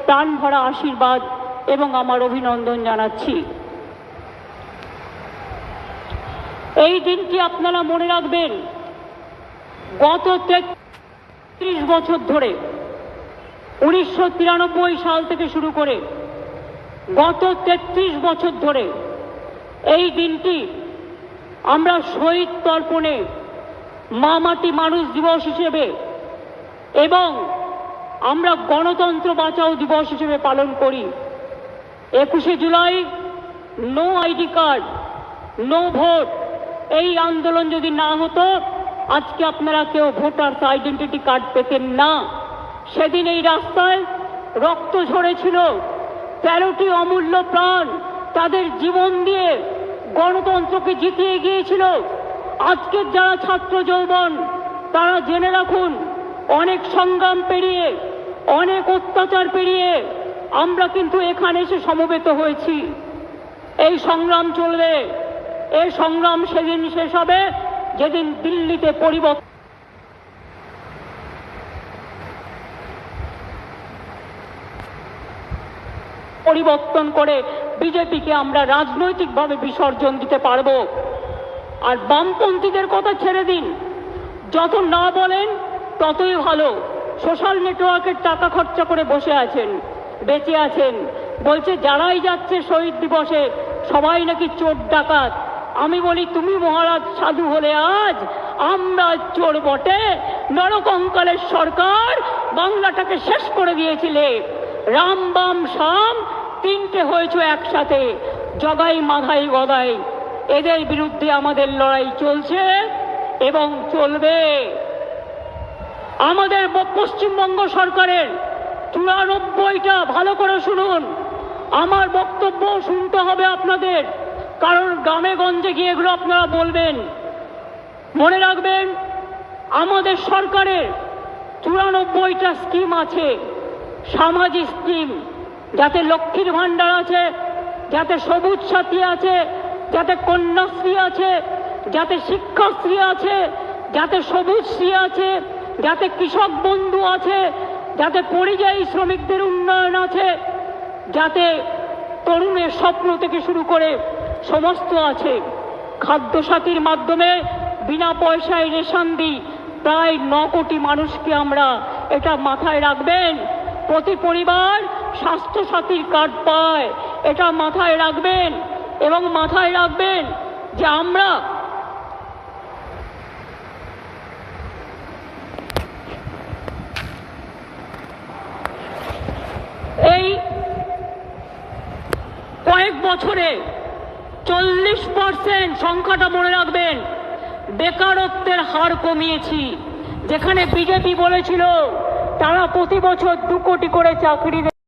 প্রাণ ভরা আশীর্বাদ এবং আমার অভিনন্দন জানাচ্ছি। এই দিনটি আপনারা মনে রাখবেন, গত 33 বছর ধরে 1993 সাল থেকে শুরু করে গত 33 বছর ধরে এই দিনটি আমরা শহীদ তর্পণে মা মাটি মানুষ দিবস হিসেবে এবং আমরা গণতন্ত্র বাঁচাও দিবস হিসেবে পালন করি। 21শে জুলাই no ID card, no vote, এই আন্দোলন যদি না হতো আজকে আপনারা কেউ ভোটার্স আইডেন্টিটি কার্ড পেতেন না। সেদিন এই রাস্তায় রক্ত ঝরেছিল, 13টি অমূল্য প্রাণ তাদের জীবন দিয়ে গণতন্ত্রকে জিতিয়ে গিয়েছিল। আজকের যারা ছাত্র যৌবন তারা জেনে রাখুন, অনেক সংগ্রাম পেরিয়ে, অনেক অত্যাচার পেরিয়ে আমরা কিন্তু এখানে এসে সমবেত হয়েছি। এই সংগ্রাম চলবে, এই সংগ্রাম সেদিন শেষ হবে যেদিন দিল্লিতে পরিবর্তন করে বিজেপিকে আমরা রাজনৈতিকভাবে বিসর্জন দিতে পারবো। আর বামপন্থীদের কথা ছেড়ে দিন, যত না বলেন ততই ভালো। সোশ্যাল নেটওয়ার্কের টাকা খরচা করে বসে আছেন, বেঁচে আছেন, বলছে যারাই যাচ্ছে শহীদ দিবসে সবাই নাকি চোর ডাকাত। আমি বলি, তুমি মহারাজ সাধু হলে আজ আমরা চোর বটে। নরকঙ্কালের সরকার বাংলাটাকে শেষ করে দিয়েছিলে, রাম বাম শাম তিনটে হয়েছে একসাথে, জগাই মাধাই গদাই। এদের বিরুদ্ধে আমাদের লড়াই চলছে এবং চলবে। আমাদের পশ্চিমবঙ্গ সরকারের 94টা, ভালো করে শুনুন, আমার বক্তব্য শুনতে হবে আপনাদের, কারণ গ্রামে গঞ্জে গিয়ে এগুলো আপনারা বলবেন। মনে রাখবেন, আমাদের সরকারের 94টা স্কিম আছে, সামাজিক স্কিম, যাতে লক্ষ্মীর ভাণ্ডার আছে, যাতে সবুজ সাথী আছে, যাতে কন্যাশ্রী আছে, যাতে শিক্ষাশ্রী আছে, যাতে সবুজশ্রী আছে, যাতে কৃষক বন্ধু আছে, যাতে পরিযায়ী শ্রমিকদের উন্নয়ন আছে, যাতে তরুণের স্বপ্ন থেকে শুরু করে সমস্ত আছে। খাদ্যসাথীর মাধ্যমে বিনা পয়সায় রেশন দিই প্রায় 9 কোটি মানুষকে আমরা, এটা মাথায় রাখবেন। প্রতি পরিবার স্বাস্থ্যসাথীর কার্ড পায়, এটা মাথায় রাখবেন। এবং মাথায় রাখবেন যে আমরা এই কয়েক বছরে 40% সংখ্যাটা মনে রাখবেন, বেকারত্বের হার কমিয়েছি। যেখানে বিজেপি বলেছিল তারা প্রতি বছর 2 কোটি করে চাকরি